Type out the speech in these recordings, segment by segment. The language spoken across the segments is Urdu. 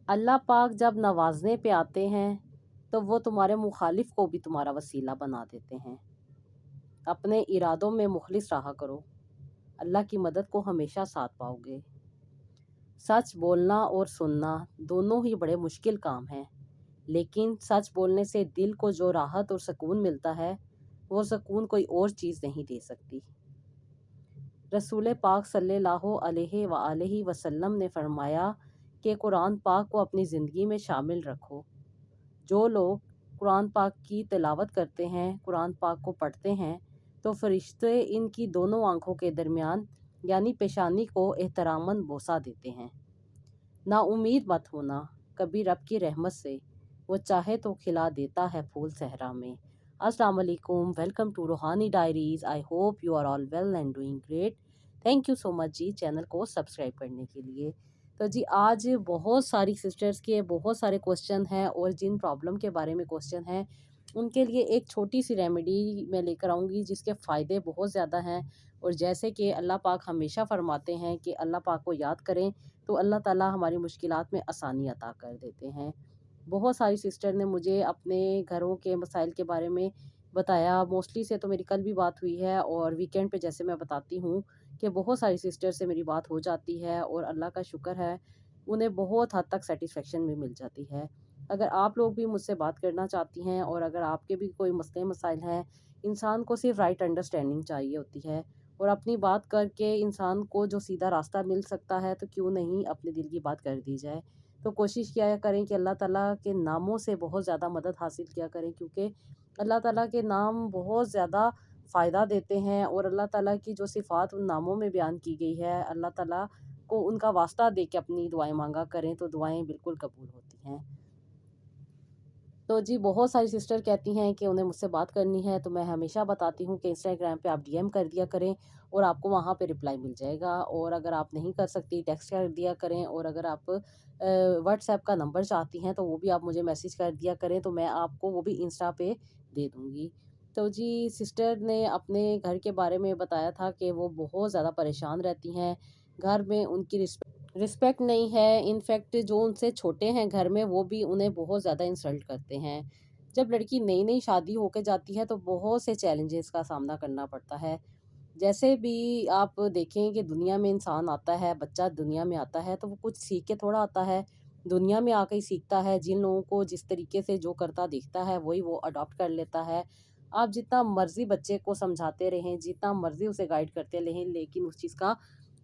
اللہ پاک جب نوازنے پہ آتے ہیں تو وہ تمہارے مخالف کو بھی تمہارا وسیلہ بنا دیتے ہیں۔ اپنے ارادوں میں مخلص رہا کرو، اللہ کی مدد کو ہمیشہ ساتھ پاؤ گے۔ سچ بولنا اور سننا دونوں ہی بڑے مشکل کام ہیں، لیکن سچ بولنے سے دل کو جو راحت اور سکون ملتا ہے وہ سکون کوئی اور چیز نہیں دے سکتی۔ رسول پاک صلی اللہ علیہ وآلہ وسلم نے فرمایا کہ قرآن پاک کو اپنی زندگی میں شامل رکھو۔ جو لوگ قرآن پاک کی تلاوت کرتے ہیں، قرآن پاک کو پڑھتے ہیں، تو فرشتے ان کی دونوں آنکھوں کے درمیان یعنی پیشانی کو احتراماً بوسہ دیتے ہیں۔ نا امید مت ہونا کبھی رب کی رحمت سے، وہ چاہے تو کھلا دیتا ہے پھول صحرا میں۔ السلام علیکم، welcome to Rohani diaries. I hope you are all well and doing great. Thank you so much ji channel کو سبسکرائب کرنے کے لیے۔ تو جی آج بہت ساری سسٹرز کے بہت سارے کوسچن ہیں، اور جن پرابلم کے بارے میں کوسچن ہیں ان کے لیے ایک چھوٹی سی ریمیڈی میں لے کر آؤں گی جس کے فائدے بہت زیادہ ہیں۔ اور جیسے کہ اللہ پاک ہمیشہ فرماتے ہیں کہ اللہ پاک کو یاد کریں تو اللہ تعالیٰ ہماری مشکلات میں آسانی عطا کر دیتے ہیں۔ بہت ساری سسٹر نے مجھے اپنے گھروں کے مسائل کے بارے میں بتایا، موسٹلی سے تو میری کل بھی بات ہوئی ہے، اور ویکینڈ پہ جیسے میں بتاتی ہوں کہ بہت ساری سسٹر سے میری بات ہو جاتی ہے، اور اللہ کا شکر ہے انہیں بہت حد تک سیٹسفیکشن بھی مل جاتی ہے۔ اگر آپ لوگ بھی مجھ سے بات کرنا چاہتی ہیں اور اگر آپ کے بھی کوئی مسئلے مسائل ہیں، انسان کو صرف رائٹ انڈرسٹینڈنگ چاہیے ہوتی ہے، اور اپنی بات کر کے انسان کو جو سیدھا راستہ مل سکتا ہے تو کیوں نہیں اپنے دل کی بات کر دی جائے۔ تو کوشش کیا کریں کہ اللہ تعالیٰ کے ناموں سے بہت زیادہ مدد حاصل کیا کریں، کیونکہ اللہ تعالیٰ کے نام بہت زیادہ فائدہ دیتے ہیں، اور اللہ تعالیٰ کی جو صفات ان ناموں میں بیان کی گئی ہے، اللہ تعالیٰ کو ان کا واسطہ دے کے اپنی دعائیں مانگا کریں تو دعائیں بالکل قبول ہوتی ہیں۔ تو جی بہت ساری سسٹر کہتی ہیں کہ انہیں مجھ سے بات کرنی ہے، تو میں ہمیشہ بتاتی ہوں کہ انسٹاگرام پہ آپ ڈی ایم کر دیا کریں اور آپ کو وہاں پہ رپلائی مل جائے گا، اور اگر آپ نہیں کر سکتی ٹیکسٹ کر دیا کریں، اور اگر آپ واٹس ایپ کا نمبر چاہتی ہیں تو وہ بھی آپ مجھے میسیج کر دیا کریں تو میں آپ کو وہ بھی انسٹا پہ دے دوں گی۔ تو جی سسٹر نے اپنے گھر کے بارے میں بتایا تھا کہ وہ بہت زیادہ پریشان رہتی ہیں، گھر میں ان کی رسپیکٹ نہیں ہے، انفیکٹ جو ان سے چھوٹے ہیں گھر میں وہ بھی انہیں بہت زیادہ انسلٹ کرتے ہیں۔ جب لڑکی نئی نئی شادی ہو کے جاتی ہے تو بہت سے چیلنجز کا سامنا کرنا پڑتا ہے۔ جیسے بھی آپ دیکھیں کہ دنیا میں انسان آتا ہے، بچہ دنیا میں آتا ہے تو وہ کچھ سیکھ کے تھوڑا آتا ہے، دنیا میں آ کے ہی سیکھتا ہے۔ جن لوگوں کو جس طریقے سے جو کرتا دیکھتا ہے وہی وہ اڈاپٹ کر لیتا ہے۔ آپ جتنا مرضی بچے کو سمجھاتے رہیں، جتنا مرضی اسے گائیڈ کرتے رہیں، لیکن اس چیز کا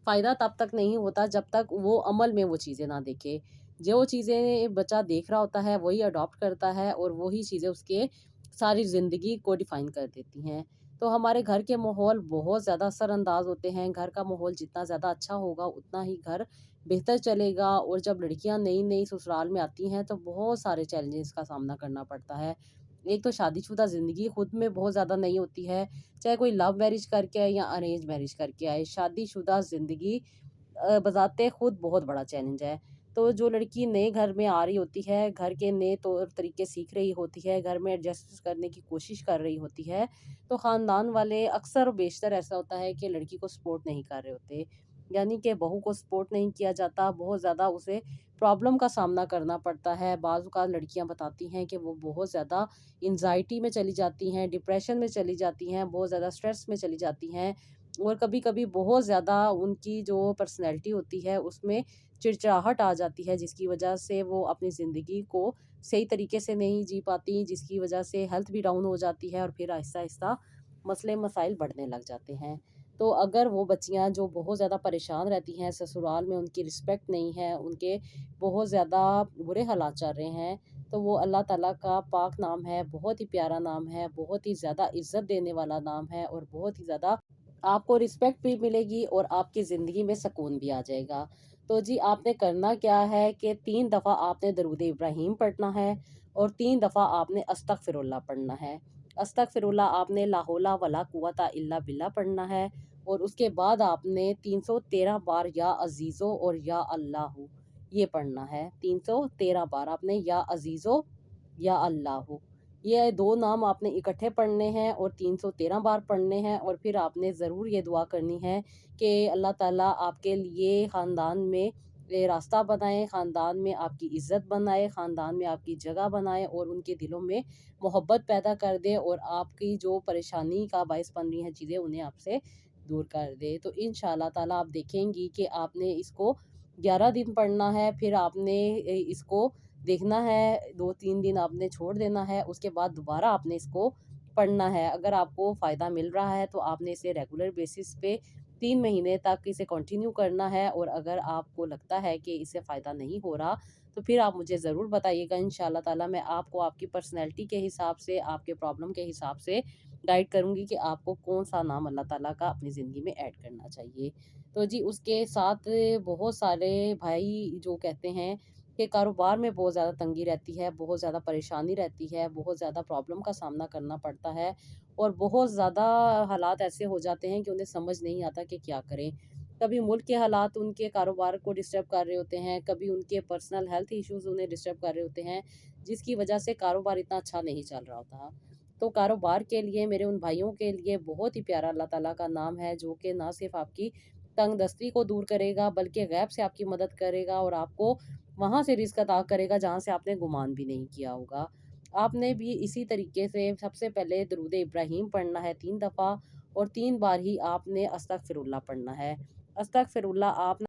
فائدہ تب تک نہیں ہوتا جب تک وہ عمل میں وہ چیزیں نہ دیکھے۔ جو چیزیں بچہ دیکھ رہا ہوتا ہے وہی اڈاپٹ کرتا ہے، اور وہی چیزیں اس کے ساری زندگی کو ڈیفائن کر دیتی ہیں۔ تو ہمارے گھر کے ماحول بہت زیادہ اثر انداز ہوتے ہیں، گھر کا ماحول جتنا زیادہ اچھا ہوگا اتنا ہی گھر بہتر چلے گا۔ اور جب لڑکیاں نئی نئی سسرال میں آتی ہیں تو بہت سارے چیلنجز کا سامنا کرنا پڑتا ہے۔ ایک تو شادی شدہ زندگی خود میں بہت زیادہ نئی ہوتی ہے، چاہے کوئی لو میرج کر کے آئے یا ارینج میرج کر کے آئے، شادی شدہ زندگی بذات خود بہت بڑا چیلنج ہے۔ تو جو لڑکی نئے گھر میں آ رہی ہوتی ہے، گھر کے نئے طور طریقے سیکھ رہی ہوتی ہے، گھر میں ایڈجسٹ کرنے کی کوشش کر رہی ہوتی ہے، تو خاندان والے اکثر و بیشتر ایسا ہوتا ہے کہ لڑکی کو سپورٹ نہیں کر رہے ہوتے، یعنی کہ بہو کو سپورٹ نہیں کیا جاتا، بہت زیادہ اسے پرابلم کا سامنا کرنا پڑتا ہے۔ بعض اوقات لڑکیاں بتاتی ہیں کہ وہ بہت زیادہ انزائٹی میں چلی جاتی ہیں، ڈپریشن میں چلی جاتی ہیں، بہت زیادہ سٹریس میں چلی جاتی ہیں، اور کبھی کبھی بہت زیادہ ان کی جو پرسنالٹی ہوتی ہے اس میں چڑچڑاہٹ آ جاتی ہے، جس کی وجہ سے وہ اپنی زندگی کو صحیح طریقے سے نہیں جی پاتی، جس کی وجہ سے ہیلتھ بھی ڈاؤن ہو جاتی ہے، اور پھر آہستہ آہستہ مسئلے مسائل بڑھنے لگ جاتے ہیں۔ تو اگر وہ بچیاں جو بہت زیادہ پریشان رہتی ہیں، سسرال میں ان کی رسپیکٹ نہیں ہے، ان کے بہت زیادہ برے حالات چل رہے ہیں، تو وہ اللہ تعالیٰ کا پاک نام ہے، بہت ہی پیارا نام ہے، بہت ہی زیادہ عزت دینے والا نام ہے، اور بہت ہی زیادہ آپ کو رسپیکٹ بھی ملے گی اور آپ کی زندگی میں سکون بھی آ جائے گا۔ تو جی آپ نے کرنا کیا ہے کہ 3 دفعہ آپ نے درود ابراہیم پڑھنا ہے، اور 3 دفعہ آپ نے استغفر اللہ پڑھنا ہے۔ استغفر اللہ آپ نے لا حول ولا قوت الا باللہ پڑھنا ہے، اور اس کے بعد آپ نے 313 بار یا عزیزو اور یا اللہ یہ پڑھنا ہے۔ 313 بار آپ نے یا عزیزو یا اللہ، یہ 2 نام آپ نے اکٹھے پڑھنے ہیں اور 313 بار پڑھنے ہیں، اور پھر آپ نے ضرور یہ دعا کرنی ہے کہ اللہ تعالیٰ آپ کے لیے خاندان میں راستہ بنائیں، خاندان میں آپ کی عزت بنائے، خاندان میں آپ کی جگہ بنائے اور ان کے دلوں میں محبت پیدا کر دے اور آپ کی جو پریشانی کا باعث بن رہی ہیں چیزیں انہیں آپ سے دور کر دے۔ تو انشاءاللہ تعالیٰ آپ دیکھیں گی کہ آپ نے اس کو 11 دن پڑھنا ہے، پھر آپ نے اس کو دیکھنا ہے، 2-3 دن آپ نے چھوڑ دینا ہے، اس کے بعد دوبارہ آپ نے اس کو پڑھنا ہے۔ اگر آپ کو فائدہ مل رہا ہے تو آپ نے اسے ریگولر بیسس پہ 3 مہینے تک اسے کنٹینیو کرنا ہے، اور اگر آپ کو لگتا ہے کہ اس سے فائدہ نہیں ہو رہا تو پھر آپ مجھے ضرور بتائیے گا۔ انشاءاللہ تعالیٰ میں آپ کو آپ کی پرسنالٹی کے حساب سے، آپ کے پرابلم کے حساب سے گائیڈ کروں گی کہ آپ کو کون سا نام اللہ تعالیٰ کا اپنی زندگی میں ایڈ کرنا چاہیے۔ تو جی اس کے ساتھ بہت سارے بھائی جو کہتے ہیں کہ کاروبار میں بہت زیادہ تنگی رہتی ہے، بہت زیادہ پریشانی رہتی ہے، بہت زیادہ پرابلم کا سامنا کرنا پڑتا ہے، اور بہت زیادہ حالات ایسے ہو جاتے ہیں کہ انہیں سمجھ نہیں آتا کہ کیا کریں۔ کبھی ملک کے حالات ان کے کاروبار کو ڈسٹرب کر رہے ہوتے ہیں، کبھی ان کے پرسنل ہیلتھ ایشوز انہیں ڈسٹرب کر رہے ہوتے ہیں، جس کی وجہ سے کاروبار اتنا اچھا نہیں چل رہا ہوتا۔ تو کاروبار کے لیے میرے ان بھائیوں کے لیے بہت ہی پیارا اللہ تعالیٰ کا نام ہے، جو کہ نہ صرف آپ کی تنگ دستی کو دور کرے گا بلکہ غیب سے آپ کی مدد کرے گا، اور آپ کو وہاں سے رزق عطا کرے گا جہاں سے آپ نے گمان بھی نہیں کیا ہوگا۔ آپ نے بھی اسی طریقے سے سب سے پہلے درود ابراہیم پڑھنا ہے 3 دفعہ، اور 3 بار ہی آپ نے استغفر اللہ پڑھنا ہے۔ استغفر اللہ آپ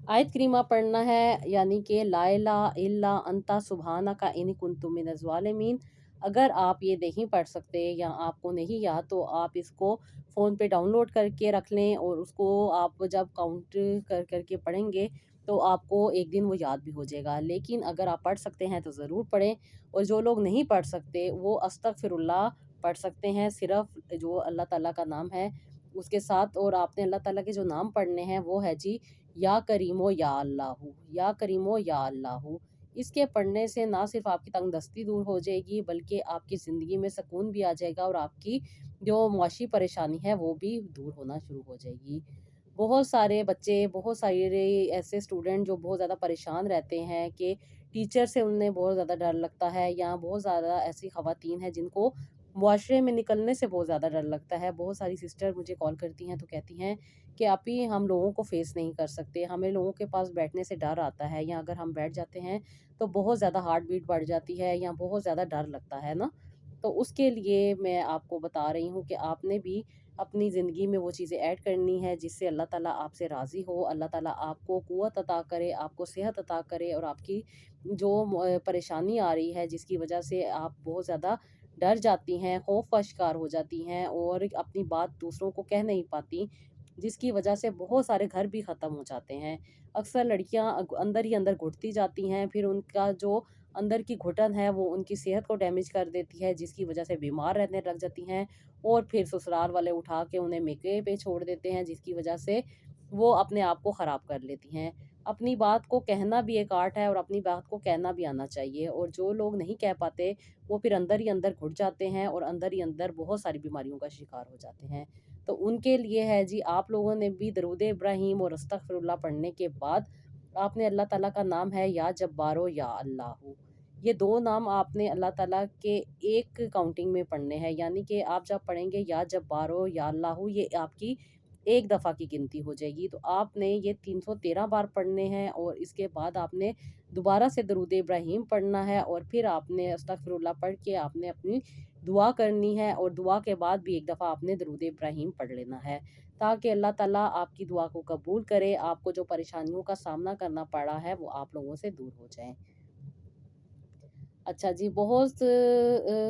آیت کریمہ پڑھنا ہے، یعنی کہ لا الہ الا انت سبحانک انی کنت من الظالمین۔ اگر آپ یہ نہیں پڑھ سکتے یا آپ کو نہیں یاد تو آپ اس کو فون پہ ڈاؤن لوڈ کر کے رکھ لیں، اور اس کو آپ جب کاؤنٹ کر کر کے پڑھیں گے تو آپ کو ایک دن وہ یاد بھی ہو جائے گا۔ لیکن اگر آپ پڑھ سکتے ہیں تو ضرور پڑھیں، اور جو لوگ نہیں پڑھ سکتے وہ استغفر اللہ پڑھ سکتے ہیں، صرف جو اللہ تعالیٰ کا نام ہے اس کے ساتھ۔ اور آپ نے اللہ تعالیٰ کے جو نام پڑھنے ہیں وہ ہے جی یا کریمو یا اللہ، یا کریمو یا اللہ۔ اس کے پڑھنے سے نہ صرف آپ کی تنگ دستی دور ہو جائے گی بلکہ آپ کی زندگی میں سکون بھی آ جائے گا، اور آپ کی جو معاشی پریشانی ہے وہ بھی دور ہونا شروع ہو جائے گی۔ بہت سارے بچے، بہت سارے ایسے اسٹوڈنٹ جو بہت زیادہ پریشان رہتے ہیں کہ ٹیچر سے انہیں بہت زیادہ ڈر لگتا ہے، یا بہت زیادہ ایسی خواتین ہیں جن کو معاشرے میں نکلنے سے بہت زیادہ ڈر لگتا ہے۔ بہت ساری سسٹر مجھے کال کرتی ہیں تو کہتی ہیں کہ آپی ہم لوگوں کو فیس نہیں کر سکتے، ہمیں لوگوں کے پاس بیٹھنے سے ڈر آتا ہے، یا اگر ہم بیٹھ جاتے ہیں تو بہت زیادہ ہارٹ بیٹ بڑھ جاتی ہے، یا بہت زیادہ ڈر لگتا ہے نا۔ تو اس کے لیے میں آپ کو بتا رہی ہوں کہ آپ نے بھی اپنی زندگی میں وہ چیزیں ایڈ کرنی ہے جس سے اللہ تعالیٰ آپ سے راضی ہو، اللہ تعالیٰ آپ کو قوت عطا کرے، آپ کو صحت عطا کرے، اور آپ کی جو پریشانی آ رہی ہے جس کی وجہ سے آپ بہت زیادہ ڈر جاتی ہیں، خوف کا شکار ہو جاتی ہیں، اور اپنی بات دوسروں کو کہہ نہیں پاتی، جس کی وجہ سے بہت سارے گھر بھی ختم ہو جاتے ہیں۔ اکثر لڑکیاں اندر ہی اندر گھٹتی جاتی ہیں، پھر ان کا جو اندر کی گھٹن ہے وہ ان کی صحت کو ڈیمیج کر دیتی ہے، جس کی وجہ سے بیمار رہنے لگ جاتی ہیں، اور پھر سسرال والے اٹھا کے انہیں میکے پہ چھوڑ دیتے ہیں، جس کی وجہ سے وہ اپنے آپ کو خراب کر لیتی ہیں۔ اپنی بات کو کہنا بھی ایک آرٹ ہے، اور اپنی بات کو کہنا بھی آنا چاہیے، اور جو لوگ نہیں کہہ پاتے وہ پھر اندر ہی اندر گھٹ جاتے ہیں، اور اندر ہی اندر بہت ساری بیماریوں کا شکار ہو جاتے ہیں۔ تو ان کے لیے ہے جی، آپ لوگوں نے بھی درود ابراہیم اور استغفر اللہ پڑھنے کے بعد آپ نے اللہ تعالیٰ کا نام ہے یا جبارو یا اللہ، یہ 2 نام آپ نے اللہ تعالیٰ کے ایک کاؤنٹنگ میں پڑھنے ہیں، یعنی کہ آپ جب پڑھیں گے یا جبارو یا اللہ، یہ آپ کی ایک دفعہ کی گنتی ہو جائے گی، تو آپ نے یہ 313 بار پڑھنے ہیں، اور اس کے بعد آپ نے دوبارہ سے درود ابراہیم پڑھنا ہے، اور پھر آپ نے استغفر اللہ پڑھ کے آپ نے اپنی دعا کرنی ہے، اور دعا کے بعد بھی ایک دفعہ آپ نے درود ابراہیم پڑھ لینا ہے، تاکہ اللہ تعالیٰ آپ کی دعا کو قبول کرے، آپ کو جو پریشانیوں کا سامنا کرنا پڑا ہے وہ آپ لوگوں سے دور ہو جائیں۔ اچھا جی، بہت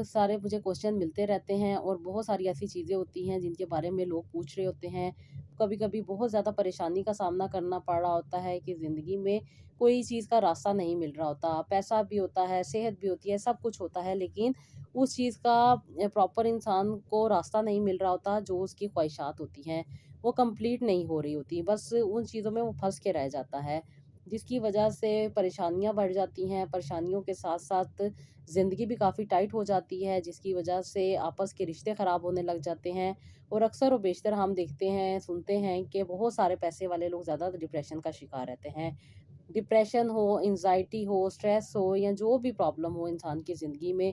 سارے مجھے کوشچن ملتے رہتے ہیں، اور بہت ساری ایسی چیزیں ہوتی ہیں جن کے بارے میں لوگ پوچھ رہے ہوتے ہیں۔ کبھی کبھی بہت زیادہ پریشانی کا سامنا کرنا پڑ رہا ہوتا ہے کہ زندگی میں کوئی چیز کا راستہ نہیں مل رہا ہوتا، پیسہ بھی ہوتا ہے، صحت بھی ہوتی ہے، سب کچھ ہوتا ہے، لیکن اس چیز کا پراپر انسان کو راستہ نہیں مل رہا ہوتا، جو اس کی خواہشات ہوتی ہیں وہ کمپلیٹ نہیں ہو رہی ہوتی، بس ان چیزوں میں وہ پھنس کے رہ جاتا ہے، جس کی وجہ سے پریشانیاں بڑھ جاتی ہیں۔ پریشانیوں کے ساتھ ساتھ زندگی بھی کافی ٹائٹ ہو جاتی ہے، جس کی وجہ سے آپس کے رشتے خراب ہونے لگ جاتے ہیں، اور اکثر و بیشتر ہم دیکھتے ہیں، سنتے ہیں کہ بہت سارے پیسے والے لوگ زیادہ ڈپریشن کا شکار رہتے ہیں۔ ڈپریشن ہو، انزائٹی ہو، سٹریس ہو، یا جو بھی پرابلم ہو انسان کی زندگی میں،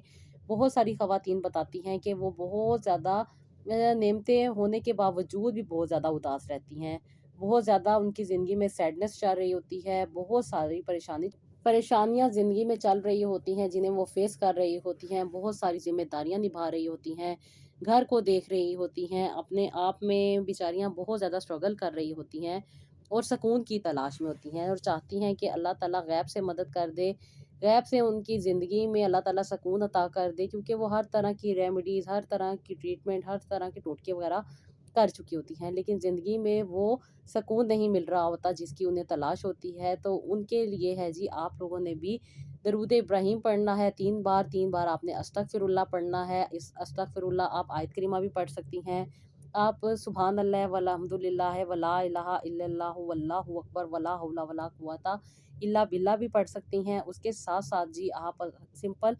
بہت ساری خواتین بتاتی ہیں کہ وہ بہت زیادہ نعمتیں ہونے کے باوجود بھی بہت زیادہ اداس رہتی ہیں، بہت زیادہ ان کی زندگی میں سیڈنس چل رہی ہوتی ہے، بہت ساری پریشانیاں زندگی میں چل رہی ہوتی ہیں جنہیں وہ فیس کر رہی ہوتی ہیں، بہت ساری ذمہ داریاں نبھا رہی ہوتی ہیں، گھر کو دیکھ رہی ہوتی ہیں، اپنے آپ میں بیچاریاں بہت زیادہ اسٹرگل کر رہی ہوتی ہیں اور سکون کی تلاش میں ہوتی ہیں اور چاہتی ہیں کہ اللہ تعالیٰ غیب سے مدد کر دے، غیب سے ان کی زندگی میں اللہ تعالیٰ سکون عطا کر دے، کیونکہ وہ ہر طرح کی ریمیڈیز، ہر طرح کی ٹریٹمنٹ، ہر طرح کے ٹوٹکے وغیرہ کر چکی ہوتی ہیں، لیکن زندگی میں وہ سکون نہیں مل رہا ہوتا جس کی انہیں تلاش ہوتی ہے۔ تو ان کے لیے ہے جی، آپ لوگوں نے بھی درود ابراہیم پڑھنا ہے 3 بار آپ نے استغفر اللہ پڑھنا ہے۔ اس استغفر اللہ آپ آیت کریمہ بھی پڑھ سکتی ہیں، آپ سبحان اللہ والحمد للہ ولا الہ الا اللہ واللہ اکبر ولا حول ولا قوت الا باللہ بھی پڑھ سکتی ہیں۔ اس کے ساتھ ساتھ جی آپ سمپل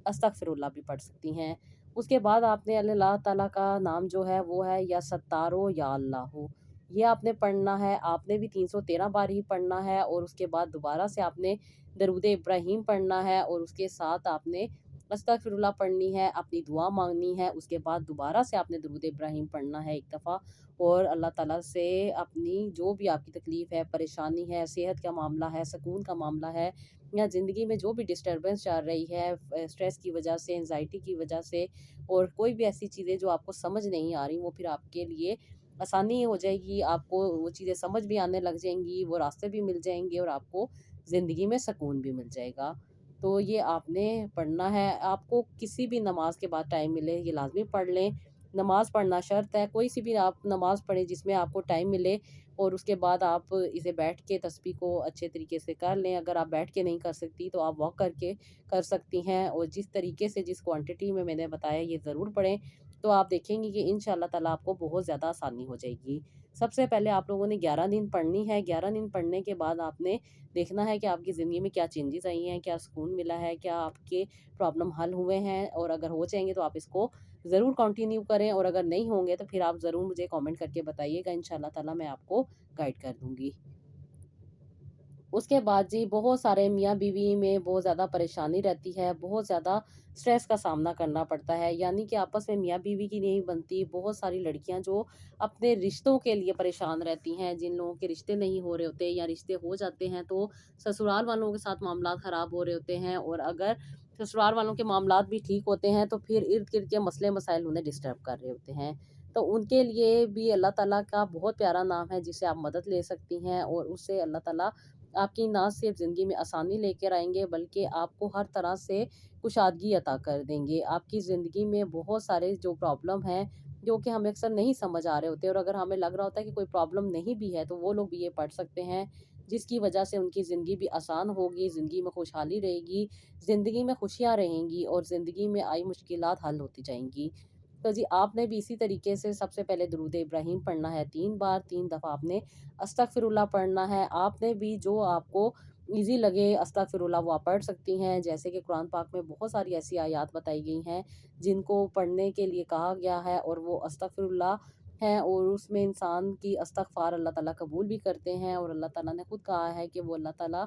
استغفر اللہ بھی پڑھ سکتی ہیں۔ اس کے بعد آپ نے اللہ تعالیٰ کا نام جو ہے وہ ہے یا ستارو یا اللہ ہو، یہ آپ نے پڑھنا ہے، آپ نے بھی 313 بار ہی پڑھنا ہے، اور اس کے بعد دوبارہ سے آپ نے درود ابراہیم پڑھنا ہے، اور اس کے ساتھ آپ نے استغفر اللہ پڑھنی ہے، اپنی دعا مانگنی ہے، اس کے بعد دوبارہ سے آپ نے درود ابراہیم پڑھنا ہے ایک دفعہ، اور اللہ تعالیٰ سے اپنی جو بھی آپ کی تکلیف ہے، پریشانی ہے، صحت کا معاملہ ہے، سکون کا معاملہ ہے، یا زندگی میں جو بھی ڈسٹربنس چل رہی ہے، اسٹریس کی وجہ سے، انزائٹی کی وجہ سے، اور کوئی بھی ایسی چیزیں جو آپ کو سمجھ نہیں آ رہی، وہ پھر آپ کے لیے آسانی ہو جائے گی، آپ کو وہ چیزیں سمجھ بھی آنے لگ جائیں گی، وہ راستے بھی مل جائیں گے، اور آپ کو زندگی میں سکون بھی مل جائے گا۔ تو یہ آپ نے پڑھنا ہے، آپ کو کسی بھی نماز کے بعد ٹائم ملے یہ لازمی پڑھ لیں، نماز پڑھنا شرط ہے، کوئی سی بھی آپ نماز پڑھیں جس میں آپ کو ٹائم ملے، اور اس کے بعد آپ اسے بیٹھ کے تسبیح کو اچھے طریقے سے کر لیں۔ اگر آپ بیٹھ کے نہیں کر سکتی تو آپ واک کر کے کر سکتی ہیں، اور جس طریقے سے جس کوانٹٹی میں نے بتایا یہ ضرور پڑھیں، تو آپ دیکھیں گی کہ انشاءاللہ تعالیٰ آپ کو بہت زیادہ آسانی ہو جائے گی۔ سب سے پہلے آپ لوگوں نے 11 دن پڑھنی ہے، 11 دن پڑھنے کے بعد آپ نے دیکھنا ہے کہ آپ کی زندگی میں کیا چینجز آئی ہیں، کیا سکون ملا ہے، کیا آپ کے پرابلم حل ہوئے ہیں، اور اگر ہو جائیں گے تو آپ اس کو ضرور کنٹینیو کریں، اور اگر نہیں ہوں گے تو پھر آپ ضرور مجھے کامنٹ کر کے بتائیے گا، انشاءاللہ تعالیٰ میں آپ کو گائیڈ کر دوں گی۔ اس کے بعد جی بہت سارے میاں بیوی میں بہت زیادہ پریشانی رہتی ہے، بہت زیادہ سٹریس کا سامنا کرنا پڑتا ہے، یعنی کہ آپس میں میاں بیوی کی نہیں بنتی، بہت ساری لڑکیاں جو اپنے رشتوں کے لیے پریشان رہتی ہیں، جن لوگوں کے رشتے نہیں ہو رہے ہوتے یا رشتے ہو جاتے ہیں تو سسرال والوں کے ساتھ معاملات خراب ہو رہے ہوتے ہیں، اور اگر سسرال والوں کے معاملات بھی ٹھیک ہوتے ہیں تو پھر ارد گرد کے مسئلے مسائل انہیں ڈسٹرب کر رہے ہوتے ہیں، تو ان کے لیے بھی اللہ تعالیٰ کا بہت پیارا نام ہے جس سے آپ مدد لے سکتی ہیں، اور اس سے اللہ تعالیٰ آپ کی نہ صرف زندگی میں آسانی لے کر آئیں گے بلکہ آپ کو ہر طرح سے کشادگی عطا کر دیں گے۔ آپ کی زندگی میں بہت سارے جو پرابلم ہیں جو کہ ہمیں اکثر نہیں سمجھ آ رہے ہوتے، اور اگر ہمیں لگ رہا ہوتا ہے کہ کوئی پرابلم نہیں بھی ہے تو وہ لوگ بھی یہ پڑھ سکتے ہیں، جس کی وجہ سے ان کی زندگی بھی آسان ہوگی، زندگی میں خوشحالی رہے گی، زندگی میں خوشیاں رہیں گی، اور زندگی میں آئی مشکلات حل ہوتی جائیں گی۔ تو جی آپ نے بھی اسی طریقے سے سب سے پہلے درود ابراہیم پڑھنا ہے 3 بار، 3 دفعہ آپ نے استغفر اللہ پڑھنا ہے۔ آپ نے بھی جو آپ کو ایزی لگے استغفر اللہ وہ آپ پڑھ سکتی ہیں، جیسے کہ قرآن پاک میں بہت ساری ایسی آیات بتائی گئی ہیں جن کو پڑھنے کے لیے کہا گیا ہے، اور وہ استغفر اللہ ہیں، اور اس میں انسان کی استغفار اللہ تعالیٰ قبول بھی کرتے ہیں، اور اللہ تعالیٰ نے خود کہا ہے کہ وہ اللہ تعالیٰ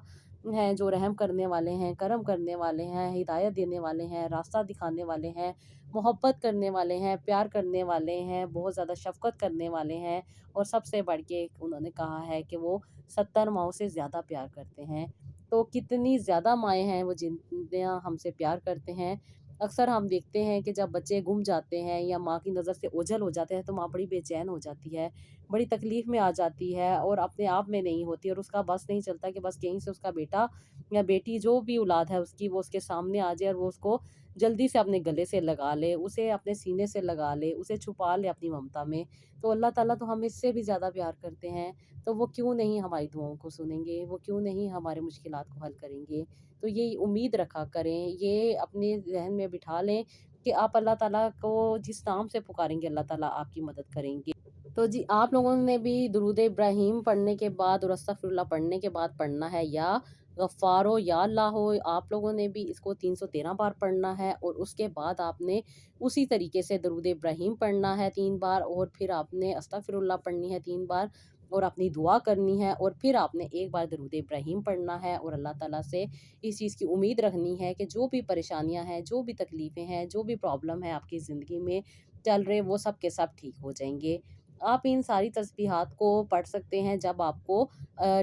ہیں جو رحم کرنے والے ہیں، کرم کرنے والے ہیں، ہدایت دینے والے ہیں، راستہ دکھانے والے ہیں، محبت کرنے والے ہیں، پیار کرنے والے ہیں، بہت زیادہ شفقت کرنے والے ہیں، اور سب سے بڑھ کے انہوں نے کہا ہے کہ وہ 70 ماؤں سے زیادہ پیار کرتے ہیں۔ تو کتنی زیادہ مائیں ہیں وہ جنیاں ہم سے پیار کرتے ہیں۔ اکثر ہم دیکھتے ہیں کہ جب بچے گم جاتے ہیں یا ماں کی نظر سے اوجھل ہو جاتے ہیں تو ماں بڑی بے چین ہو جاتی ہے، بڑی تکلیف میں آ جاتی ہے، اور اپنے آپ میں نہیں ہوتی، اور اس کا بس نہیں چلتا کہ بس کہیں سے اس کا بیٹا یا بیٹی جو بھی اولاد ہے اس کی وہ اس کے سامنے آ جائے، اور وہ اس کو جلدی سے اپنے گلے سے لگا لے، اسے اپنے سینے سے لگا لے، اسے چھپا لے اپنی ممتا میں۔ تو اللہ تعالیٰ تو ہمیں اس سے بھی زیادہ پیار کرتے ہیں، تو وہ کیوں نہیں ہماری دعاؤں کو سنیں گے، وہ کیوں نہیں ہمارے مشکلات کو حل کریں گے۔ تو یہ امید رکھا کریں، یہ اپنے ذہن میں بٹھا لیں کہ آپ اللہ تعالیٰ کو جس نام سے پکاریں گے اللہ تعالیٰ آپ کی مدد کریں گے۔ تو جی آپ لوگوں نے بھی درود ابراہیم پڑھنے کے بعد اور استغفر اللہ پڑھنے کے بعد پڑھنا ہے یا غفارو یا اللہ ہو، آپ لوگوں نے بھی اس کو 313 بار پڑھنا ہے، اور اس کے بعد آپ نے اسی طریقے سے درود ابراہیم پڑھنا ہے 3 بار، اور پھر آپ نے استغفر اللہ پڑھنی ہے 3 بار، اور اپنی دعا کرنی ہے، اور پھر آپ نے 1 بار درود ابراہیم پڑھنا ہے، اور اللہ تعالیٰ سے اس چیز کی امید رکھنی ہے کہ جو بھی پریشانیاں ہیں، جو بھی تکلیفیں ہیں، جو بھی پرابلم ہے آپ کی زندگی میں چل رہے وہ سب کے سب ٹھیک ہو جائیں گے۔ آپ ان ساری تسبیحات کو پڑھ سکتے ہیں جب آپ کو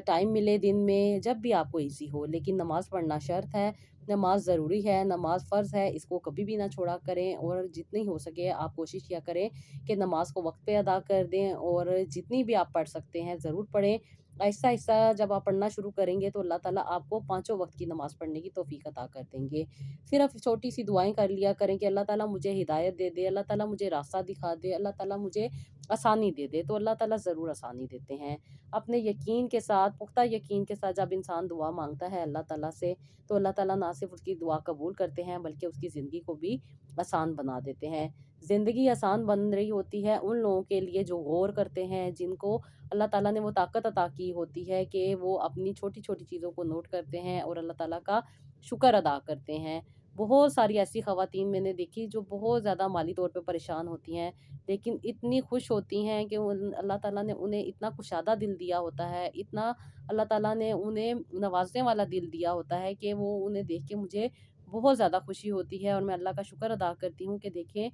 ٹائم ملے دن میں، جب بھی آپ کو ایزی ہو، لیکن نماز پڑھنا شرط ہے، نماز ضروری ہے، نماز فرض ہے، اس کو کبھی بھی نہ چھوڑا کریں، اور جتنی ہو سکے آپ کوشش کیا کریں کہ نماز کو وقت پہ ادا کر دیں، اور جتنی بھی آپ پڑھ سکتے ہیں ضرور پڑھیں۔ آہستہ آہستہ جب آپ پڑھنا شروع کریں گے تو اللہ تعالیٰ آپ کو پانچوں وقت کی نماز پڑھنے کی توفیق عطا کر دیں گے۔ صرف چھوٹی سی دعائیں کر لیا کریں کہ اللہ تعالیٰ مجھے ہدایت دے دے، اللہ تعالیٰ مجھے راستہ دکھا دے، اللہ تعالیٰ مجھے آسانی دے دے، تو اللہ تعالیٰ ضرور آسانی دیتے ہیں۔ اپنے یقین کے ساتھ، پختہ یقین کے ساتھ جب انسان دعا مانگتا ہے اللہ تعالیٰ سے، تو اللہ تعالیٰ نہ صرف اس کی دعا قبول کرتے ہیں بلکہ اس کی زندگی کو بھی آسان بنا دیتے ہیں۔ زندگی آسان بن رہی ہوتی ہے ان لوگوں کے لیے جو غور کرتے ہیں، جن کو اللہ تعالیٰ نے وہ طاقت عطا کی ہوتی ہے کہ وہ اپنی چھوٹی چھوٹی چیزوں کو نوٹ کرتے ہیں اور اللہ تعالیٰ کا شکر ادا کرتے ہیں۔ بہت ساری ایسی خواتین میں نے دیکھی جو بہت زیادہ مالی طور پہ پریشان ہوتی ہیں، لیکن اتنی خوش ہوتی ہیں کہ اللہ تعالیٰ نے انہیں اتنا کشادہ دل دیا ہوتا ہے، اتنا اللہ تعالیٰ نے انہیں نوازنے والا دل دیا ہوتا ہے کہ وہ انہیں دیکھ کے مجھے بہت زیادہ خوشی ہوتی ہے، اور میں اللہ کا شکر ادا کرتی ہوں کہ دیکھیں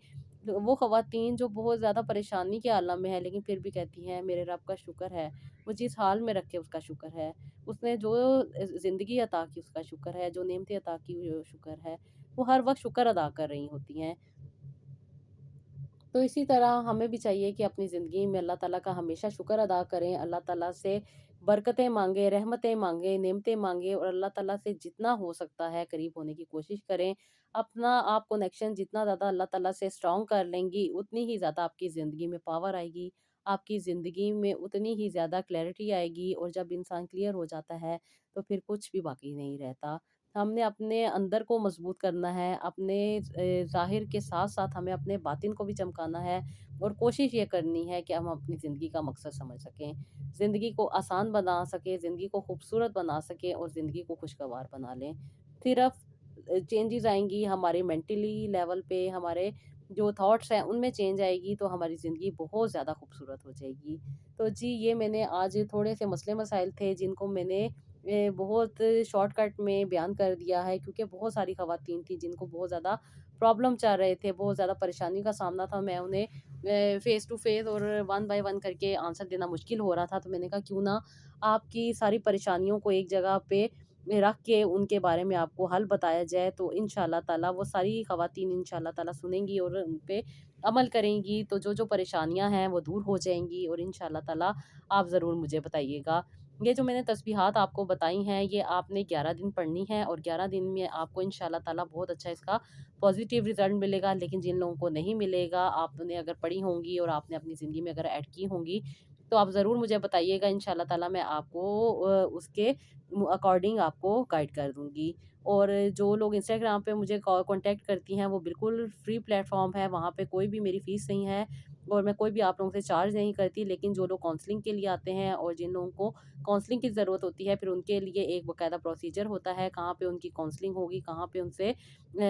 وہ خواتین جو بہت زیادہ پریشانی کے عالم میں ہے لیکن پھر بھی کہتی ہیں میرے رب کا شکر ہے، وہ جس حال میں رکھے اس کا شکر ہے، اس نے جو زندگی عطا کی اس کا شکر ہے، جو نعمتیں عطا کی شکر ہے، وہ ہر وقت شکر ادا کر رہی ہوتی ہیں۔ تو اسی طرح ہمیں بھی چاہیے کہ اپنی زندگی میں اللہ تعالیٰ کا ہمیشہ شکر ادا کریں، اللہ تعالیٰ سے برکتیں مانگیں، رحمتیں مانگیں، نعمتیں مانگیں، اور اللہ تعالیٰ سے جتنا ہو سکتا ہے قریب ہونے کی کوشش کریں۔ اپنا آپ کنیکشن جتنا زیادہ اللہ تعالیٰ سے اسٹرانگ کر لیں گی، اتنی ہی زیادہ آپ کی زندگی میں پاور آئے گی، آپ کی زندگی میں اتنی ہی زیادہ کلیئرٹی آئے گی، اور جب انسان کلیئر ہو جاتا ہے تو پھر کچھ بھی باقی نہیں رہتا۔ ہم نے اپنے اندر کو مضبوط کرنا ہے، اپنے ظاہر کے ساتھ ساتھ ہمیں اپنے باطن کو بھی چمکانا ہے، اور کوشش یہ کرنی ہے کہ ہم اپنی زندگی کا مقصد سمجھ سکیں، زندگی کو آسان بنا سکیں، زندگی کو خوبصورت بنا سکیں، اور زندگی کو خوشگوار بنا لیں۔ صرف چینجز آئیں گی ہمارے مینٹلی لیول پہ، ہمارے جو تھاٹس ہیں ان میں چینج آئے گی تو ہماری زندگی بہت زیادہ خوبصورت ہو جائے گی۔ تو جی یہ میں نے آج تھوڑے سے مسئلے مسائل تھے جن کو میں نے بہت شارٹ کٹ میں بیان کر دیا ہے، کیونکہ بہت ساری خواتین تھیں جن کو بہت زیادہ پرابلم چل رہے تھے، بہت زیادہ پریشانی کا سامنا تھا، میں انہیں فیس ٹو فیس اور ون بائی ون کر کے آنسر دینا مشکل ہو رہا تھا، تو میں نے کہا کیوں نہ آپ کی ساری پریشانیوں کو ایک جگہ پہ رکھ کے ان کے بارے میں آپ کو حل بتایا جائے، تو انشاءاللہ تعالیٰ وہ ساری خواتین انشاءاللہ تعالیٰ سنیں گی اور ان پہ عمل کریں گی، تو جو جو پریشانیاں ہیں وہ دور ہو جائیں گی، اور انشاءاللہ تعالیٰ آپ ضرور مجھے بتائیے گا۔ یہ جو میں نے تسبیحات آپ کو بتائی ہیں یہ آپ نے 11 دن پڑھنی ہے، اور 11 دن میں آپ کو انشاءاللہ تعالیٰ بہت اچھا اس کا پازیٹیو رزلٹ ملے گا، لیکن جن لوگوں کو نہیں ملے گا، آپ نے اگر پڑھی ہوں گی اور آپ نے اپنی زندگی میں اگر ایڈ کی ہوں گی تو آپ ضرور مجھے بتائیے گا، انشاءاللہ تعالیٰ میں آپ کو اس کے اکارڈنگ آپ کو گائیڈ کر دوں گی۔ اور جو لوگ انسٹاگرام پہ مجھے کانٹیکٹ کرتی ہیں وہ بالکل فری پلیٹ فارم ہے، وہاں پہ کوئی بھی میری فیس نہیں ہے، اور میں کوئی بھی آپ لوگوں سے چارج نہیں کرتی، لیکن جو لوگ کاؤنسلنگ کے لیے آتے ہیں اور جن لوگوں کو کاؤنسلنگ کی ضرورت ہوتی ہے پھر ان کے لیے ایک باقاعدہ پروسیجر ہوتا ہے، کہاں پہ ان کی کاؤنسلنگ ہوگی، کہاں پہ ان سے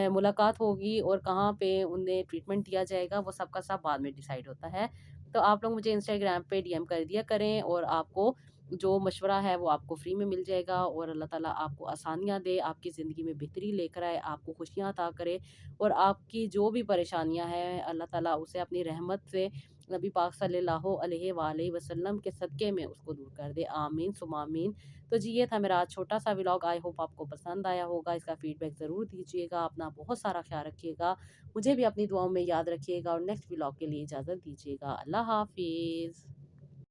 ملاقات ہوگی، اور کہاں پہ انہیں ٹریٹمنٹ دیا جائے گا، وہ سب کا سب بعد میں ڈیسائیڈ ہوتا ہے۔ تو آپ لوگ مجھے انسٹاگرام پہ ڈی ایم کر دیا کریں، اور آپ کو جو مشورہ ہے وہ آپ کو فری میں مل جائے گا، اور اللہ تعالیٰ آپ کو آسانیاں دے، آپ کی زندگی میں بہتری لے کر آئے، آپ کو خوشیاں عطا کرے، اور آپ کی جو بھی پریشانیاں ہیں اللہ تعالیٰ اسے اپنی رحمت سے نبی پاک صلی اللہ علیہ وآلہ وسلم کے صدقے میں اس کو دور کر دے، آمین ثم آمین۔ تو جی یہ تھا میرا آج چھوٹا سا ولاگ، آئی ہوپ آپ کو پسند آیا ہوگا، اس کا فیڈ بیک ضرور دیجیے گا، اپنا بہت سارا خیال رکھیے گا، مجھے بھی اپنی دعاؤں میں یاد رکھیے گا، اور نیکسٹ ولاگ کے لیے اجازت دیجیے گا۔ اللہ حافظ۔